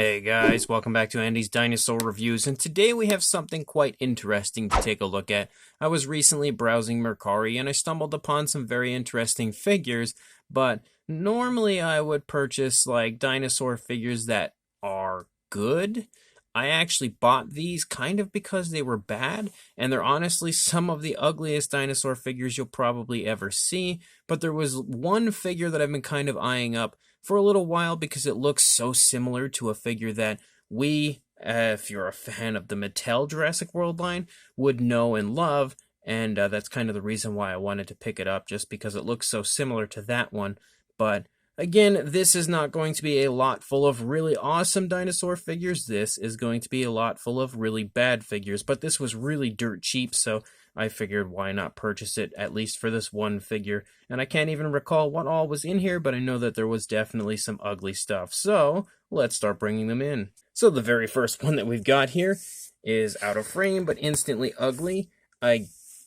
Hey guys, welcome back to Andy's Dinosaur Reviews, and today we have something quite interesting to take a look at. I was recently browsing Mercari and I stumbled upon some very interesting figures, but normally I would purchase like dinosaur figures that are good. I actually bought these kind of because they were bad, and they're honestly some of the ugliest dinosaur figures you'll probably ever see, but there was one figure that I've been kind of eyeing up for a little while because it looks so similar to a figure that if you're a fan of the Mattel Jurassic World line, would know and love, and that's kind of the reason why I wanted to pick it up, just because it looks so similar to that one. But again, this is not going to be a lot full of really awesome dinosaur figures. This is going to be a lot full of really bad figures, but this was really dirt cheap, so I figured why not purchase it, at least for this one figure. And I can't even recall what all was in here, but I know that there was definitely some ugly stuff. So let's start bringing them in. So the very first one that we've got here is out of frame, but instantly ugly. I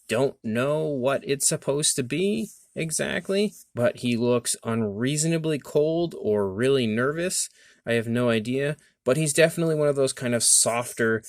don't know what it's supposed to be exactly, but he looks unreasonably cold or really nervous. I have no idea, but he's definitely one of those kind of softer,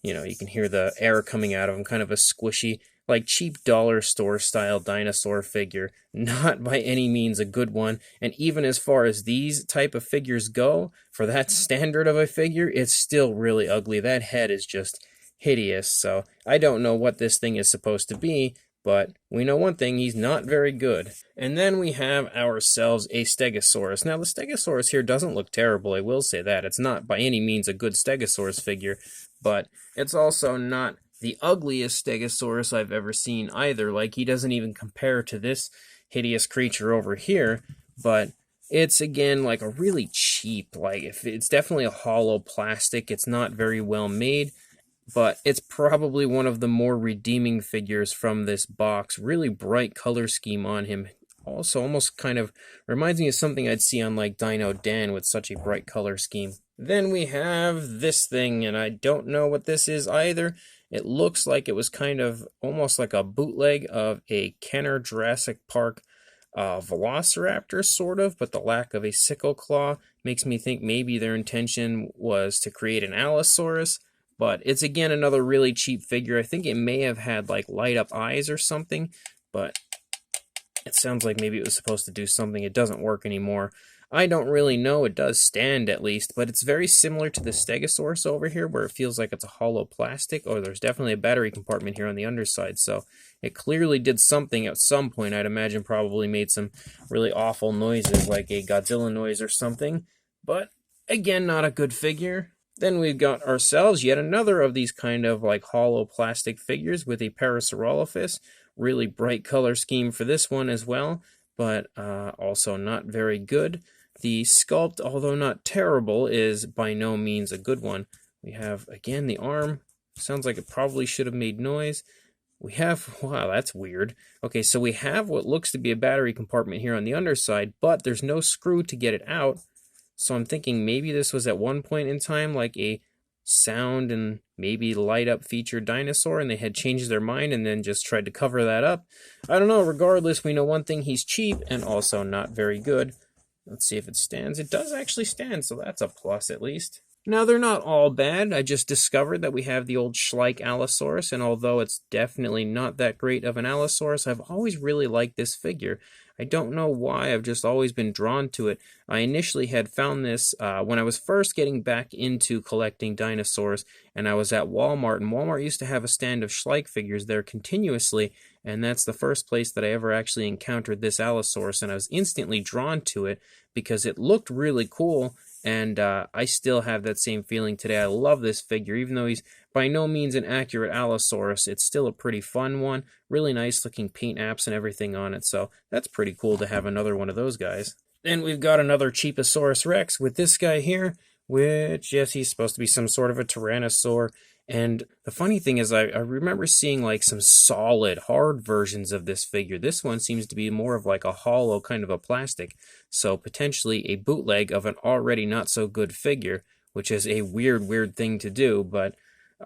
you can hear the air coming out of him, kind of a squishy, like cheap dollar store style dinosaur figure. Not by any means a good one, and even as far as these type of figures go, for that standard of a figure, it's still really ugly. That head is just hideous, so I don't know what this thing is supposed to be, but we know one thing, he's not very good. And then we have ourselves a Stegosaurus. Now, the Stegosaurus here doesn't look terrible, I will say that. It's not by any means a good Stegosaurus figure, but it's also not the ugliest Stegosaurus I've ever seen either. Like, he doesn't even compare to this hideous creature over here, but it's, again, like a really cheap, it's definitely a hollow plastic. It's not very well made, but it's probably one of the more redeeming figures from this box. Really bright color scheme on him. Also almost kind of reminds me of something I'd see on like Dino Dan with such a bright color scheme. Then we have this thing, and I don't know what this is either. It looks like it was kind of almost like a bootleg of a Kenner Jurassic Park Velociraptor, sort of, but the lack of a sickle claw makes me think maybe their intention was to create an Allosaurus. But it's, again, another really cheap figure. I think it may have had, like, light-up eyes or something, but it sounds like maybe it was supposed to do something. It doesn't work anymore. I don't really know. It does stand, at least, but it's very similar to the Stegosaurus over here, where it feels like it's a hollow plastic. Oh, there's definitely a battery compartment here on the underside, so it clearly did something at some point. I'd imagine probably made some really awful noises, like a Godzilla noise or something, but, again, not a good figure. Then we've got ourselves yet another of these kind of like hollow plastic figures with a Parasaurolophus. Really bright color scheme for this one as well, but also not very good. The sculpt, although not terrible, is by no means a good one. We have, again, the arm. Sounds like it probably should have made noise. We have, wow, that's weird. Okay, so we have what looks to be a battery compartment here on the underside, but there's no screw to get it out. So I'm thinking maybe this was at one point in time like a sound and maybe light up featured dinosaur, and they had changed their mind and then just tried to cover that up. I don't know. Regardless, we know one thing, he's cheap and also not very good. Let's see if it stands. It does actually stand, so that's a plus at least. Now, they're not all bad. I just discovered that we have the old Schleich Allosaurus, and although it's definitely not that great of an Allosaurus, I've always really liked this figure. I don't know why, I've just always been drawn to it. I initially had found this when I was first getting back into collecting dinosaurs, and I was at Walmart, and Walmart used to have a stand of Schleich figures there continuously, and that's the first place that I ever actually encountered this Allosaurus, and I was instantly drawn to it because it looked really cool. And I still have that same feeling today. I love this figure. Even though he's by no means an accurate Allosaurus, it's still a pretty fun one. Really nice looking paint apps and everything on it. So that's pretty cool to have another one of those guys. Then we've got another Cheaposaurus Rex with this guy here, which, yes, he's supposed to be some sort of a Tyrannosaur. And the funny thing is I remember seeing like some solid, hard versions of this figure. This one seems to be more of like a hollow kind of a plastic. So potentially a bootleg of an already not so good figure, which is a weird thing to do, but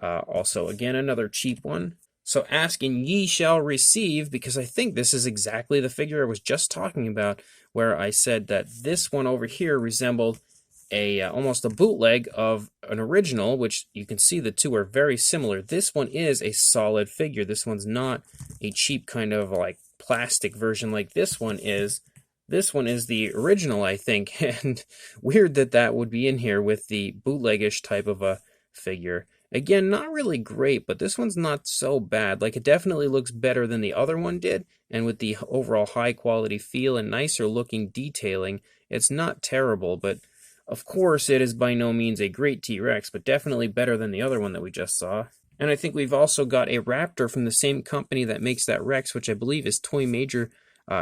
also, again, another cheap one. So ask and ye shall receive, because I think this is exactly the figure I was just talking about, where I said that this one over here resembled a almost a bootleg of an original, which you can see the two are very similar. This one is a solid figure. This one's not a cheap kind of like plastic version like this one is. This one is the original, I think, and weird that that would be in here with the bootlegish type of a figure. Again, not really great, but this one's not so bad. Like, it definitely looks better than the other one did, and with the overall high-quality feel and nicer-looking detailing, it's not terrible, but of course it is by no means a great T-Rex, but definitely better than the other one that we just saw. And I think we've also got a Raptor from the same company that makes that Rex, which I believe is Toy Major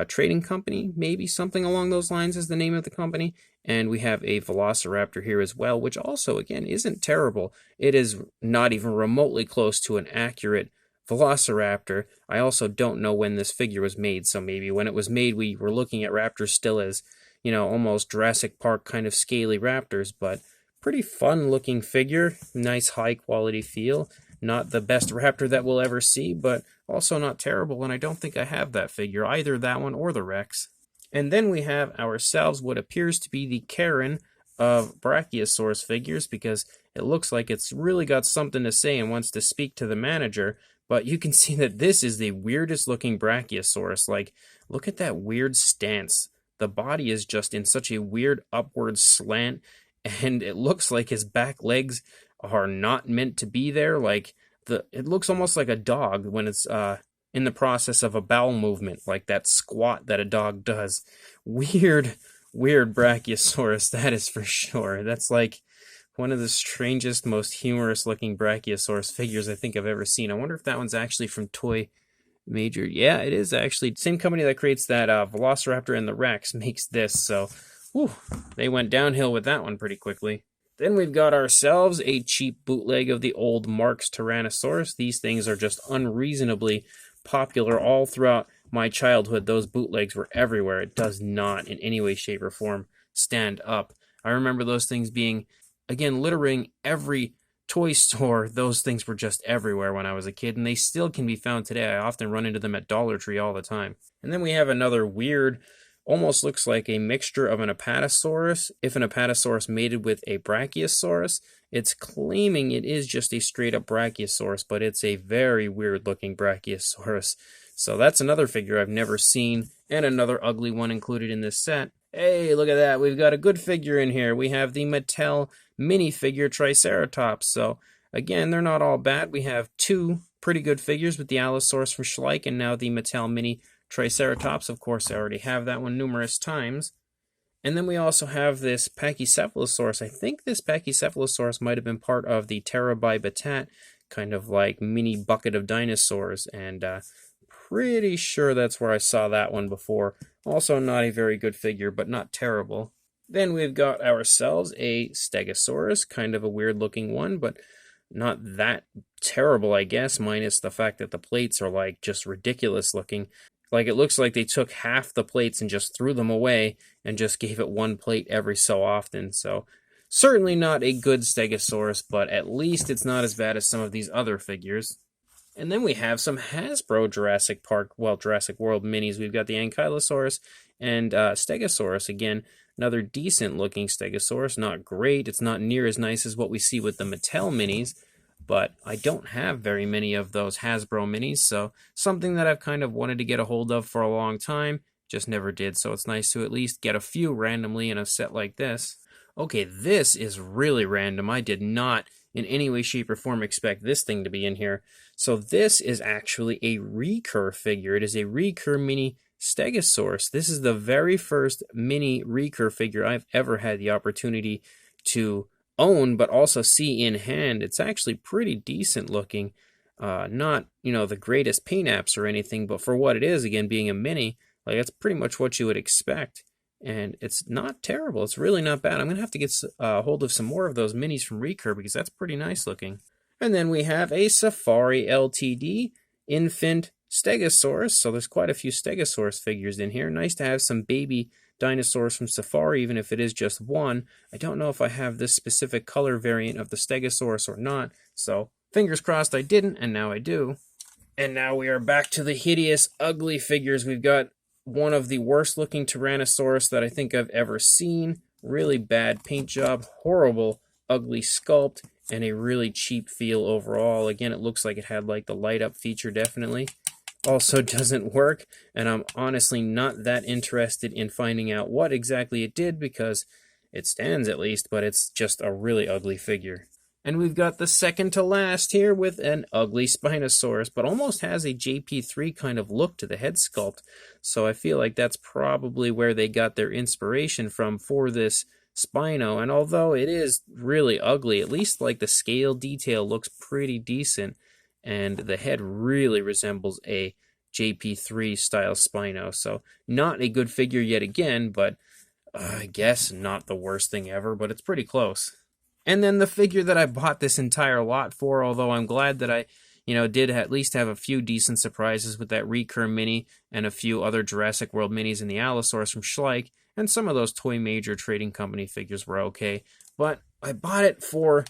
Trading Company, maybe something along those lines is the name of the company. And we have a Velociraptor here as well, which also, again, isn't terrible. It is not even remotely close to an accurate Velociraptor. I also don't know when this figure was made, so maybe when it was made we were looking at raptors still as, you know, almost Jurassic Park kind of scaly raptors, but pretty fun looking figure, nice high quality feel. Not the best raptor that we'll ever see, but also not terrible, and I don't think I have that figure, either that one or the Rex. And then we have ourselves what appears to be the Karen of Brachiosaurus figures, because it looks like it's really got something to say and wants to speak to the manager, but you can see that this is the weirdest looking Brachiosaurus. Like, look at that weird stance. The body is just in such a weird upward slant, and it looks like his back legs are not meant to be there. Like, it looks almost like a dog when it's in the process of a bowel movement, like that squat that a dog does. Weird Brachiosaurus, that is for sure. That's like one of the strangest, most humorous looking Brachiosaurus figures I think I've ever seen. I wonder if that one's actually from Toy Major. Yeah, it is actually. Same company that creates that Velociraptor and the Rex makes this, so whew, they went downhill with that one pretty quickly. Then we've got ourselves a cheap bootleg of the old Marx Tyrannosaurus. These things are just unreasonably popular all throughout my childhood. Those bootlegs were everywhere. It does not in any way, shape, or form stand up. I remember those things being, again, littering every toy store. Those things were just everywhere when I was a kid, and they still can be found today. I often run into them at Dollar Tree all the time. And then we have another weird, almost looks like a mixture of an Apatosaurus, if an Apatosaurus mated with a Brachiosaurus. It's claiming it is just a straight-up Brachiosaurus, but it's a very weird-looking Brachiosaurus. So that's another figure I've never seen, and another ugly one included in this set. Hey, look at that. We've got a good figure in here. We have the Mattel Minifigure Triceratops. So, again, they're not all bad. We have two pretty good figures with the Allosaurus from Schleich, and now the Mattel Mini Triceratops. Of course, I already have that one numerous times. And then we also have this Pachycephalosaurus. I think this Pachycephalosaurus might have been part of the Terra-Batat, kind of like mini bucket of dinosaurs, and pretty sure that's where I saw that one before. Also not a very good figure, but not terrible. Then we've got ourselves a Stegosaurus, kind of a weird looking one, but not that terrible, I guess, minus the fact that the plates are like just ridiculous looking. Like, it looks like they took half the plates and just threw them away and just gave it one plate every so often. So, certainly not a good Stegosaurus, but at least it's not as bad as some of these other figures. And then we have some Hasbro Jurassic World minis. We've got the Ankylosaurus and Stegosaurus. Again, another decent looking Stegosaurus. Not great. It's not near as nice as what we see with the Mattel minis, but I don't have very many of those Hasbro minis, so something that I've kind of wanted to get a hold of for a long time, just never did, so it's nice to at least get a few randomly in a set like this. Okay, this is really random. I did not in any way, shape, or form expect this thing to be in here. So this is actually a Recur figure. It is a Recur mini Stegosaurus. This is the very first mini Recur figure I've ever had the opportunity to own, but also see in hand. It's actually pretty decent looking. Not, you know, the greatest paint apps or anything, but for what it is, again, being a mini, like, that's pretty much what you would expect. And it's not terrible. It's really not bad. I'm going to have to get hold of some more of those minis from Recur because that's pretty nice looking. And then we have a Safari Ltd. Infant Stegosaurus. So there's quite a few Stegosaurus figures in here. Nice to have some baby dinosaurs from Safari, even if it is just one. I don't know if I have this specific color variant of the Stegosaurus or not, so fingers crossed I didn't, and now I do. And now we are back to the hideous, ugly figures. We've got one of the worst looking Tyrannosaurus that I think I've ever seen. really bad paint job, horrible, ugly sculpt, and a really cheap feel overall. Again, it looks like it had like the light up feature definitely. Also doesn't work, and I'm honestly not that interested in finding out what exactly it did because it stands at least, but it's just a really ugly figure. And we've got the second to last here with an ugly Spinosaurus, but almost has a JP3 kind of look to the head sculpt. So I feel like that's probably where they got their inspiration from for this Spino. And although it is really ugly, at least like the scale detail looks pretty decent. And the head really resembles a JP3 style Spino. So not a good figure yet again, but I guess not the worst thing ever, but it's pretty close. And then the figure that I bought this entire lot for, although I'm glad that I, did at least have a few decent surprises with that Recur mini and a few other Jurassic World minis in the Allosaurus from Schleich, and some of those Toy Major Trading Company figures were okay. But I bought it for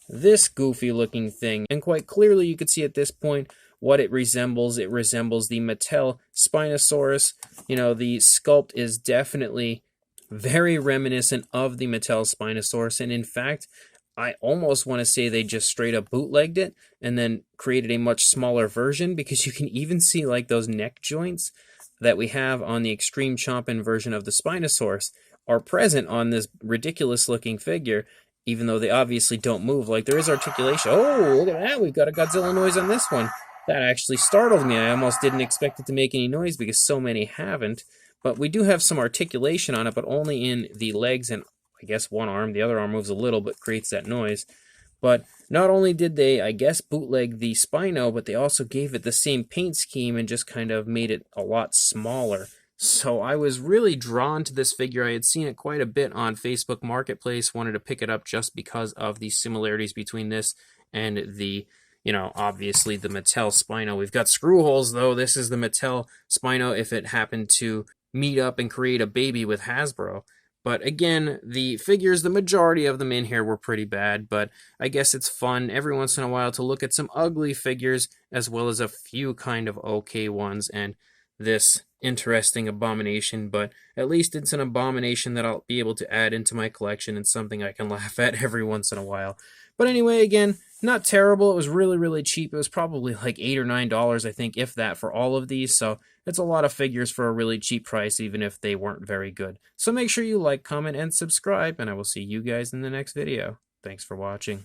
this goofy looking thing, and quite clearly you could see at this point what it resembles. It resembles the Mattel Spinosaurus. The sculpt is definitely very reminiscent of the Mattel Spinosaurus, and in fact, I almost want to say they just straight up bootlegged it and then created a much smaller version, because you can even see like those neck joints that we have on the Extreme Chompin' version of the Spinosaurus are present on this ridiculous looking figure, even though they obviously don't move. Like, there is articulation. Oh, look at that, we've got a Godzilla noise on this one. That actually startled me. I almost didn't expect it to make any noise because so many haven't. But we do have some articulation on it, but only in the legs and I guess one arm. The other arm moves a little, but creates that noise. But not only did they, I guess, bootleg the Spino, but they also gave it the same paint scheme and just kind of made it a lot smaller. So I was really drawn to this figure. I had seen it quite a bit on Facebook Marketplace, wanted to pick it up just because of the similarities between this and the obviously the Mattel Spino. We've got screw holes, though. This is the Mattel Spino if it happened to meet up and create a baby with Hasbro. But again, the figures, the majority of them in here were pretty bad, but I guess it's fun every once in a while to look at some ugly figures as well as a few kind of okay ones, and this interesting abomination, but at least it's an abomination that I'll be able to add into my collection and something I can laugh at every once in a while. But anyway, again, not terrible. It was really, really cheap. It was probably like $8 or $9, I think, if that, for all of these. So it's a lot of figures for a really cheap price, even if they weren't very good. So make sure you like, comment, and subscribe, and I will see you guys in the next video. Thanks for watching.